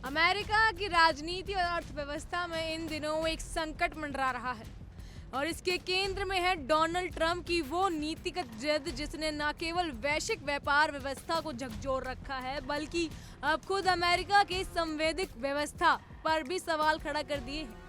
America की राजनीति और अर्थव्यवस्था में इन दिनों एक संकट मंडरा रहा है और इसके केंद्र में है डोनाल्ड ट्रंप की वो नीतिगत जिद जिसने न केवल वैश्विक व्यापार व्यवस्था को झकझोर रखा है बल्कि अब खुद अमेरिका की संवैधानिक व्यवस्था पर भी सवाल खड़ा कर दिए हैं।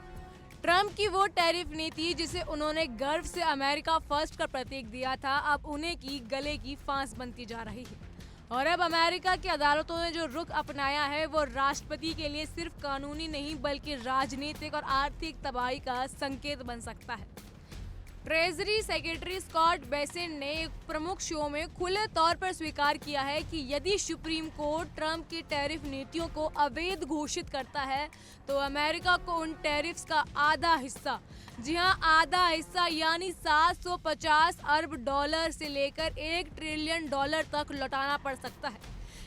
ट्रंप की वो टैरिफ नीति जिसे उन्होंने गर्व से अमेरिका फर्स्ट का प्रतीक दिया था, अब उन्हें की गले की फांस बनती जा रही है। और अब अमेरिका की अदालतों ने जो रुख अपनाया है वो राष्ट्रपति के लिए सिर्फ कानूनी नहीं बल्कि राजनीतिक और आर्थिक तबाही का संकेत बन सकता है। ट्रेजरी सेक्रेटरी स्कॉट बेसेंट ने एक प्रमुख शो में खुले तौर पर स्वीकार किया है कि यदि सुप्रीम कोर्ट ट्रंप की टैरिफ नीतियों को अवैध घोषित करता है तो अमेरिका को उन टैरिफ्स का आधा हिस्सा, जी हां आधा हिस्सा यानी 750 अरब डॉलर से लेकर 1 ट्रिलियन डॉलर तक लौटाना पड़ सकता है।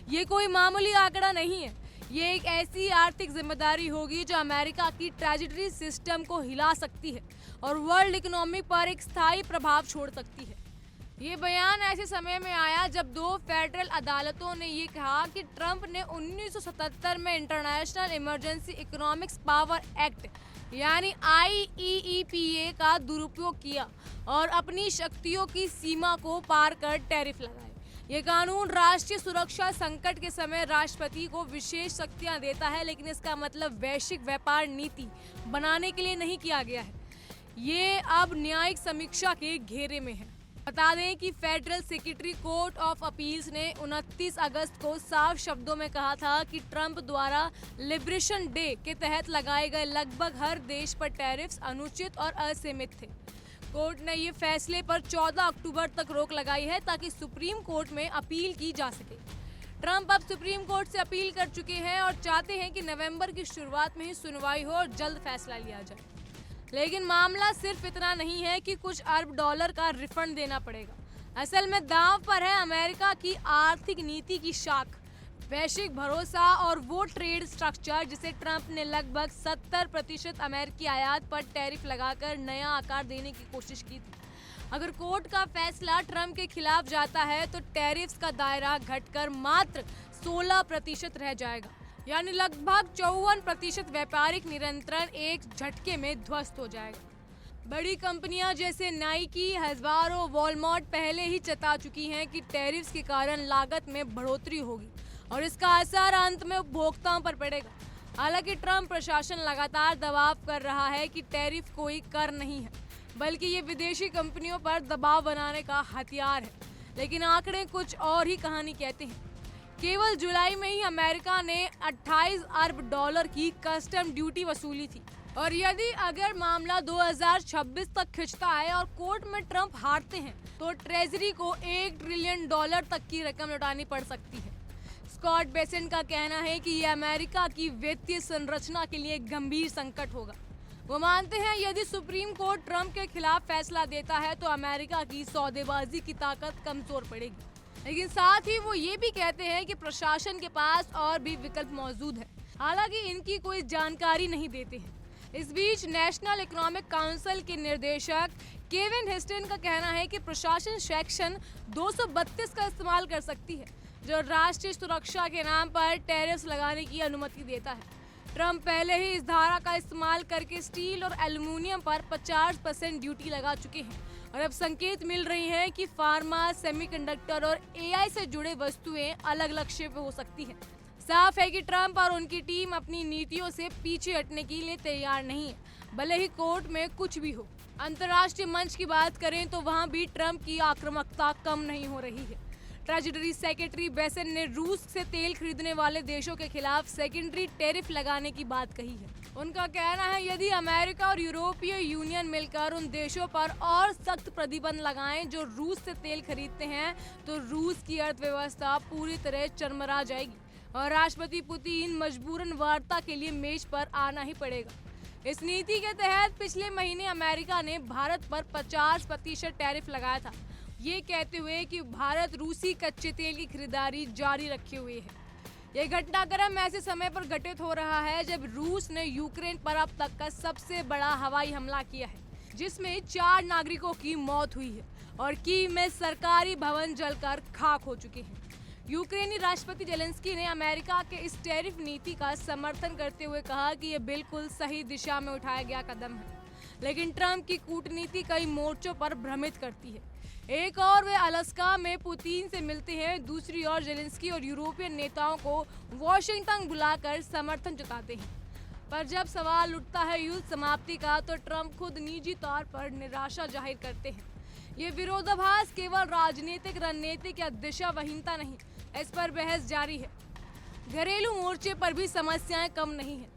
ये कोई मामूली आंकड़ा नहीं है, ये एक ऐसी आर्थिक जिम्मेदारी होगी जो अमेरिका की ट्रेजरी सिस्टम को हिला सकती है और वर्ल्ड इकोनॉमी पर एक स्थायी प्रभाव छोड़ सकती है। ये बयान ऐसे समय में आया जब दो फेडरल अदालतों ने ये कहा कि ट्रंप ने 1977 में international emergency economics power act यानी IEEPA का दुरुपयोग किया और अपनी शक्तियों की सीमा को पार कर टैरिफ लगाए। ये कानून राष्ट्रीय सुरक्षा संकट के समय राष्ट्रपति को विशेष शक्तियां देता है, लेकिन इसका मतलब वैश्विक व्यापार नीति बनाने के लिए नहीं किया गया है। ये अब न्यायिक समीक्षा के घेरे में है। बता दें कि federal secretary court of appeals ने 29 अगस्त को साफ शब्दों में कहा था कि ट्रंप द्वारा लिबरेशन डे के तहत लगाए गए लगभग हर देश पर टैरिफ्स अनुचित और असीमित थे। कोर्ट ने ये फैसले पर 14 अक्टूबर तक रोक लगाई है ताकि सुप्रीम कोर्ट में अपील की जा सके। ट्रंप अब सुप्रीम कोर्ट से अपील कर चुके हैं और चाहते हैं कि नवंबर की शुरुआत में ही सुनवाई हो और जल्द फैसला लिया जाए। लेकिन मामला सिर्फ इतना नहीं है कि कुछ अरब डॉलर का रिफंड देना पड़ेगा। असल में दांव पर है अमेरिका की आर्थिक नीति की शाख, वैश्विक भरोसा और वो ट्रेड स्ट्रक्चर जिसे ट्रंप ने लगभग 70% अमेरिकी आयात पर टैरिफ लगाकर नया आकार देने की कोशिश की थी। अगर कोर्ट का फैसला ट्रंप के खिलाफ जाता है तो टैरिफ्स का दायरा घटकर मात्र 16% रह जाएगा, यानी लगभग 54% व्यापारिक नियंत्रण एक झटके में ध्वस्त हो जाएगा। बड़ी कंपनियां जैसे नाइकी, हज़ारो, वॉलमार्ट पहले ही चेता चुकी हैं कि टैरिफ्स के कारण लागत में बढ़ोतरी होगी और इसका असर अंत में उपभोक्ताओं पर पड़ेगा। हालांकि ट्रंप प्रशासन लगातार दबाव कर रहा है कि टैरिफ कोई कर नहीं है बल्कि ये विदेशी कंपनियों पर दबाव बनाने का हथियार है, लेकिन आंकड़े कुछ और ही कहानी कहते हैं। केवल जुलाई में ही अमेरिका ने 28 अरब डॉलर की कस्टम ड्यूटी वसूली थी और यदि अगर मामला 2026 तक खिंचता है और कोर्ट में ट्रंप हारते हैं तो ट्रेजरी को 1 ट्रिलियन डॉलर तक की रकम लौटानी पड़ सकती है। स्कॉट बेसेंट का कहना है कि यह अमेरिका की वित्तीय संरचना के लिए गंभीर संकट होगा। वो मानते हैं यदि सुप्रीम कोर्ट ट्रंप के खिलाफ फैसला देता है तो अमेरिका की सौदेबाजी की ताकत कमजोर पड़ेगी, लेकिन साथ ही वो ये भी कहते हैं कि प्रशासन के पास और भी विकल्प मौजूद है, हालांकि इनकी कोई जानकारी नहीं देते हैं। इस बीच नेशनल इकोनॉमिक काउंसिल के निर्देशक केविन हिस्टन का कहना है कि प्रशासन सेक्शन 232 का इस्तेमाल कर सकती है जो राष्ट्रीय सुरक्षा के नाम पर टैरिफ्स लगाने की अनुमति देता है। ट्रंप पहले ही इस धारा का इस्तेमाल करके स्टील और एल्युमिनियम पर 50% ड्यूटी लगा चुके हैं और अब संकेत मिल रही है कि फार्मा, सेमीकंडक्टर और AI से जुड़े वस्तुएं अलग लक्ष्य पे हो सकती हैं। साफ है कि ट्रंप और उनकी टीम अपनी नीतियों से पीछे हटने के लिए तैयार नहीं है, भले ही कोर्ट में कुछ भी हो। अंतर्राष्ट्रीय मंच की बात करें तो वहां भी ट्रंप की आक्रामकता कम नहीं हो रही है। ट्रेजरी सेक्रेटरी बेसेंट ने रूस से तेल खरीदने वाले देशों के खिलाफ सेकेंडरी टैरिफ लगाने की बात कही है। उनका कहना है यदि अमेरिका और यूरोपीय यूनियन मिलकर उन देशों पर और सख्त प्रतिबंध लगाएं जो रूस से तेल खरीदते हैं तो रूस की अर्थव्यवस्था पूरी तरह चरमरा जाएगी और राष्ट्रपति पुतिन मजबूरन वार्ता के लिए मेज पर आना ही पड़ेगा। इस नीति के तहत पिछले महीने अमेरिका ने भारत पर 50% टैरिफ लगाया था, ये कहते हुए कि भारत रूसी कच्चे तेल की खरीदारी जारी रखे हुए है। यह घटनाक्रम ऐसे समय पर घटित हो रहा है जब रूस ने यूक्रेन पर अब तक का सबसे बड़ा हवाई हमला किया है, जिसमें 4 नागरिकों की मौत हुई है और कीव में सरकारी भवन जलकर खाक हो चुके हैं। यूक्रेनी राष्ट्रपति जेलेंस्की ने अमेरिका के इस टैरिफ नीति का समर्थन करते हुए कहा कि यह बिल्कुल सही दिशा में उठाया गया कदम है, लेकिन ट्रंप की कूटनीति कई मोर्चों पर भ्रमित करती है। एक और वे अलास्का में पुतिन से मिलते हैं, दूसरी ओर जेलेंस्की और यूरोपियन नेताओं को वॉशिंगटन बुलाकर समर्थन जताते हैं। पर जब सवाल उठता है युद्ध समाप्ति का, तो ट्रंप खुद निजी तौर पर निराशा जाहिर करते हैं। ये विरोधाभास केवल राजनीतिक रणनीतिक या दिशाहीनता नहीं, इस पर बहस जारी है। घरेलू मोर्चे पर भी समस्याएं कम नहीं है।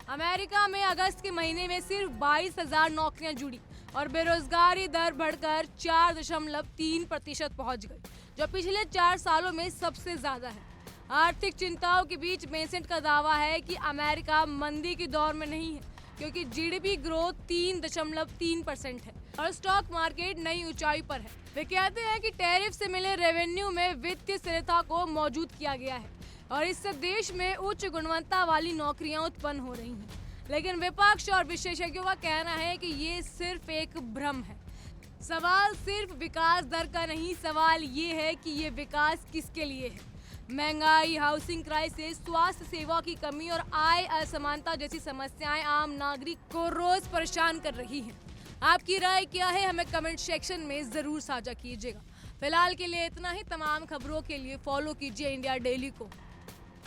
अमेरिका में अगस्त के महीने में सिर्फ 22,000 नौकरियां जुड़ी और बेरोजगारी दर बढ़कर 4.3% पहुंच गई, जो पिछले 4 सालों में सबसे ज्यादा है। आर्थिक चिंताओं के बीच मेसेंट का दावा है कि अमेरिका मंदी के दौर में नहीं है, क्योंकि जीडीपी ग्रोथ 3.3% है और स्टॉक मार्केट नई ऊंचाई पर है। वे कहते हैं कि टैरिफ से मिले रेवेन्यू में वित्तीय स्थिरता को मौजूद किया गया है और इससे देश में उच्च गुणवत्ता वाली नौकरियां उत्पन्न हो रही हैं। लेकिन विपक्ष और विशेषज्ञों का कहना है कि ये सिर्फ एक भ्रम है। सवाल सिर्फ विकास दर का नहीं, सवाल ये है कि ये विकास किसके लिए है। महंगाई, हाउसिंग क्राइसिस, स्वास्थ्य सेवा की कमी और आय असमानता जैसी समस्याएं आम नागरिक को रोज परेशान कर रही हैं। आपकी राय क्या है, हमें कमेंट सेक्शन में जरूर साझा कीजिएगा। फिलहाल के लिए इतना ही। तमाम खबरों के लिए फॉलो कीजिए इंडिया डेली को।